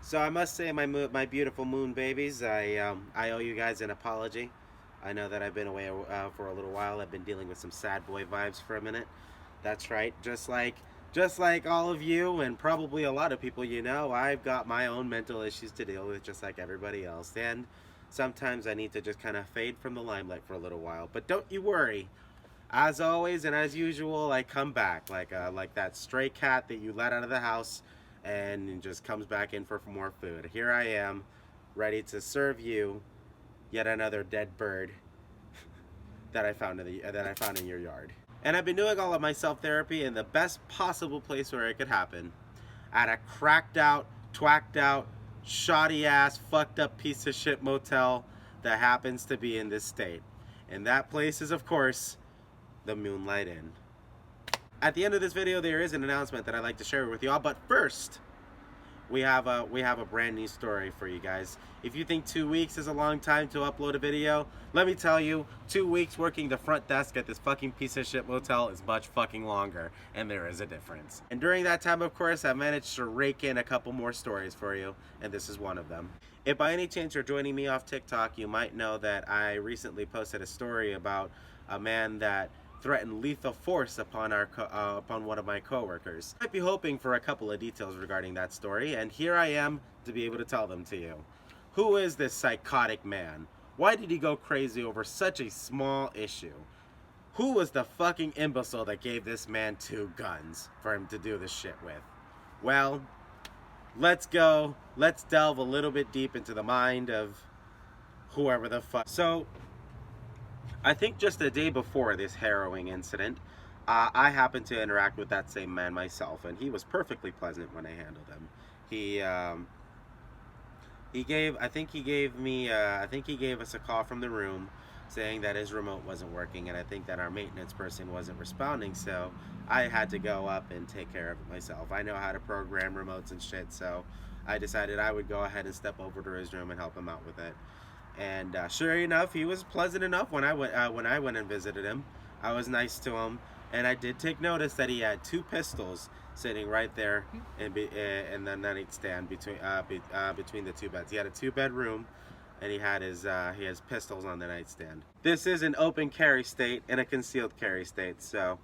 So I must say, my beautiful moon babies, I owe you guys an apology. I know that I've been away for a little while. I've been dealing with some sad boy vibes for a minute. That's right. Just like all of you and probably a lot of people you know, I've got my own mental issues to deal with, just like everybody else. And sometimes I need to just kind of fade from the limelight for a little while. But don't you worry. As always and as usual, I come back like that stray cat that you let out of the house and just comes back in for more food. Here I am, ready to serve you yet another dead bird that I found in your yard. And I've been doing all of my self therapy in the best possible place where it could happen, at a cracked out, twacked out, shoddy ass, fucked up piece of shit motel that happens to be in this state. And that place is, of course, the Moonlight Inn. At the end of this video, there is an announcement that I'd like to share with y'all, but first, we have a brand new story for you guys. If you think 2 weeks is a long time to upload a video, let me tell you, 2 weeks working the front desk at this fucking piece of shit motel is much fucking longer, and there is a difference. And during that time, of course, I managed to rake in a couple more stories for you, and this is one of them. If by any chance you're joining me off TikTok, you might know that I recently posted a story about a man that threatened lethal force upon upon one of my coworkers. I might be hoping for a couple of details regarding that story, and here I am to be able to tell them to you. Who is this psychotic man? Why did he go crazy over such a small issue? Who was the fucking imbecile that gave this man 2 guns for him to do this shit with? Well, let's delve a little bit deep into the mind of whoever the fuck. So, I think just the day before this harrowing incident, I happened to interact with that same man myself, and he was perfectly pleasant when I handled him. I think he gave us a call from the room saying that his remote wasn't working, and I think that our maintenance person wasn't responding, so I had to go up and take care of it myself. I know how to program remotes and shit, so I decided I would go ahead and step over to his room and help him out with it. And sure enough, he was pleasant enough when I went and visited him. I was nice to him, and I did take notice that he had 2 pistols sitting right there in the nightstand between the 2 beds. He had a 2-bed room, and he has pistols on the nightstand. This is an open carry state and a concealed carry state, so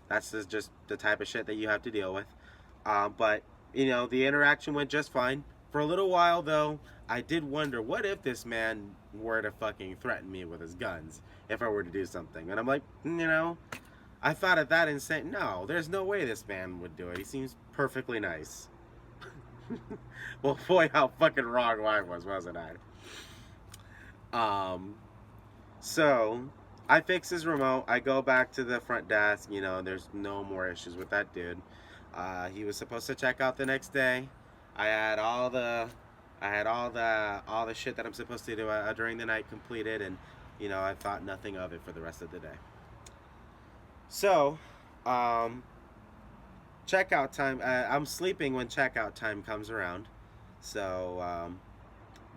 that's just the type of shit that you have to deal with. But the interaction went just fine. For a little while, though, I did wonder, what if this man were to fucking threaten me with his guns if I were to do something? And I'm like, I thought of that and said, no, there's no way this man would do it. He seems perfectly nice. Well, boy, how fucking wrong I was, wasn't I? So I fix his remote. I go back to the front desk. There's no more issues with that dude. He was supposed to check out the next day. I had all the shit that I'm supposed to do during the night completed, and I thought nothing of it for the rest of the day. So, checkout time. I'm sleeping when checkout time comes around. So,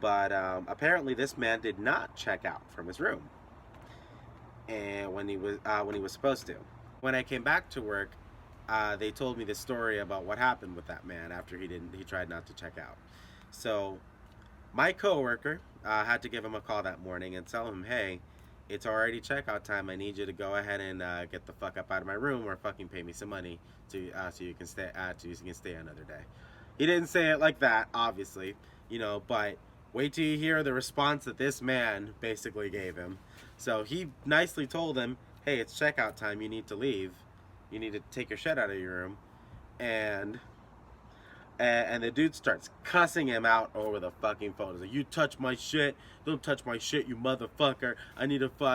but apparently this man did not check out from his room, and when he was supposed to. When I came back to work, they told me the story about what happened with that man after he tried not to check out. So my coworker had to give him a call that morning and tell him, hey, it's already checkout time. I need you to go ahead and get the fuck up out of my room or fucking pay me some money so you can stay another day. He didn't say it like that, obviously, but wait till you hear the response that this man basically gave him. So he nicely told him, hey, it's checkout time. You need to leave. You need to take your shit out of your room. And the dude starts cussing him out over the fucking phone. He's like, you touch my shit. Don't touch my shit, you motherfucker. I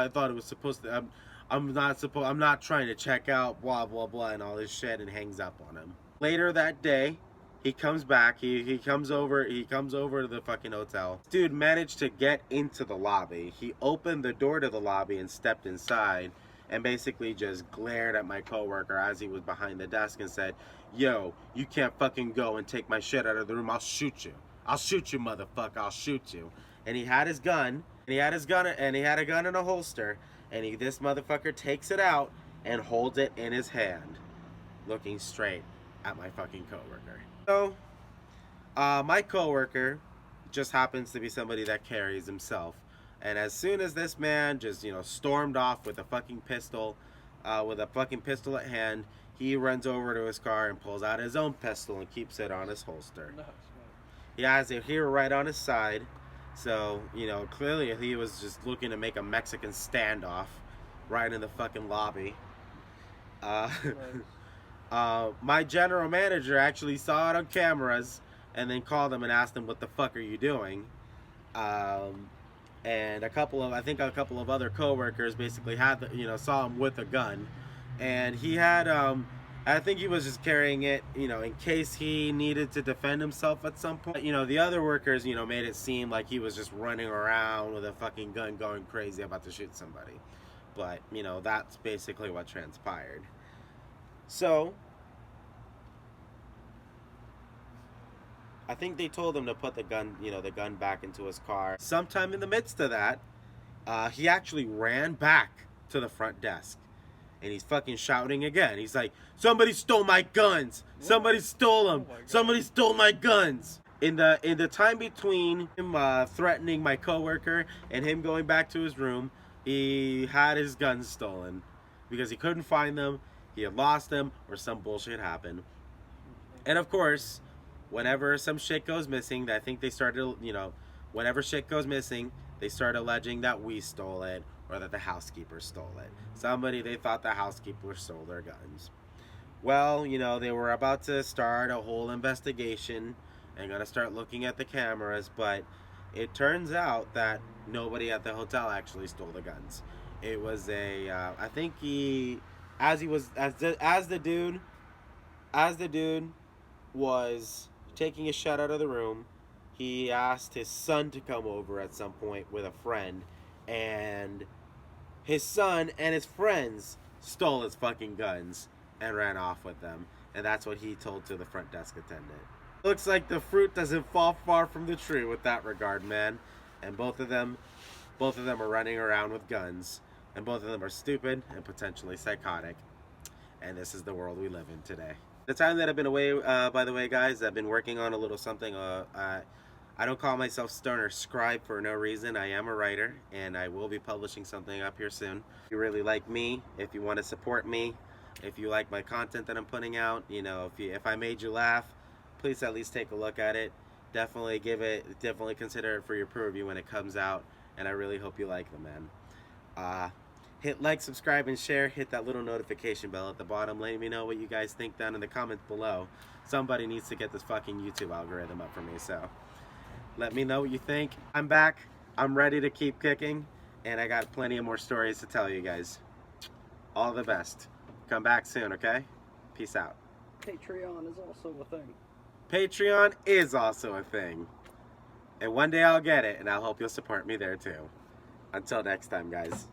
thought it was supposed to, I'm not trying to check out, blah, blah, blah, and all this shit, and hangs up on him. Later that day, he comes back. He comes over to the fucking hotel. Dude managed to get into the lobby. He opened the door to the lobby and stepped inside, and basically just glared at my coworker as he was behind the desk and said, yo, you can't fucking go and take my shit out of the room. I'll shoot you. I'll shoot you, motherfucker. I'll shoot you. And he had his gun, and he had a gun in a holster, and this motherfucker takes it out and holds it in his hand, looking straight at my fucking coworker. So My coworker just happens to be somebody that carries himself, and as soon as this man just stormed off with a fucking pistol, at hand, he runs over to his car and pulls out his own pistol and keeps it on his holster. No, He has it here right on his side, so clearly he was just looking to make a Mexican standoff right in the fucking lobby. Uh, my general manager actually saw it on cameras and then called him and asked him, "What the fuck are you doing?" And I think a couple of other coworkers basically saw him with a gun, and he had I think he was just carrying it, in case he needed to defend himself at some point. The other workers, made it seem like he was just running around with a fucking gun going crazy about to shoot somebody. But, that's basically what transpired. So, I think they told him to put the gun back into his car. Sometime in the midst of that, he actually ran back to the front desk. And he's fucking shouting again. He's like, "Somebody stole my guns! Somebody stole them! Somebody stole my guns!" In the time between him threatening my coworker and him going back to his room, he had his guns stolen because he couldn't find them. He had lost them, or some bullshit happened. And of course, whenever some shit goes missing, I think they started, whenever shit goes missing, they start alleging that we stole it or that the housekeeper stole it. They thought the housekeeper stole their guns. Well, they were about to start a whole investigation and gonna start looking at the cameras, but it turns out that nobody at the hotel actually stole the guns. It was I think as the dude was taking a shot out of the room, he asked his son to come over at some point with a friend, and his son and his friends stole his fucking guns and ran off with them, and that's what he told to the front desk attendant. Looks like the fruit doesn't fall far from the tree with that regard, man. And both of them are running around with guns, and both of them are stupid and potentially psychotic. And this is the world we live in today. The time that I've been away, by the way, guys, I've been working on a little something. I don't call myself Stoner Scribe for no reason. I am a writer, and I will be publishing something up here soon. If you really like me, if you want to support me, if you like my content that I'm putting out, if I made you laugh, please at least take a look at it. Definitely consider it for your preview when it comes out, and I really hope you like them, man. Hit like, subscribe, and share. Hit that little notification bell at the bottom. Let me know what you guys think down in the comments below. Somebody needs to get this fucking YouTube algorithm up for me, so let me know what you think. I'm back. I'm ready to keep kicking, and I got plenty of more stories to tell you guys. All the best. Come back soon, okay? Peace out. Patreon is also a thing. Patreon is also a thing. And one day I'll get it, and I hope you'll support me there too. Until next time, guys.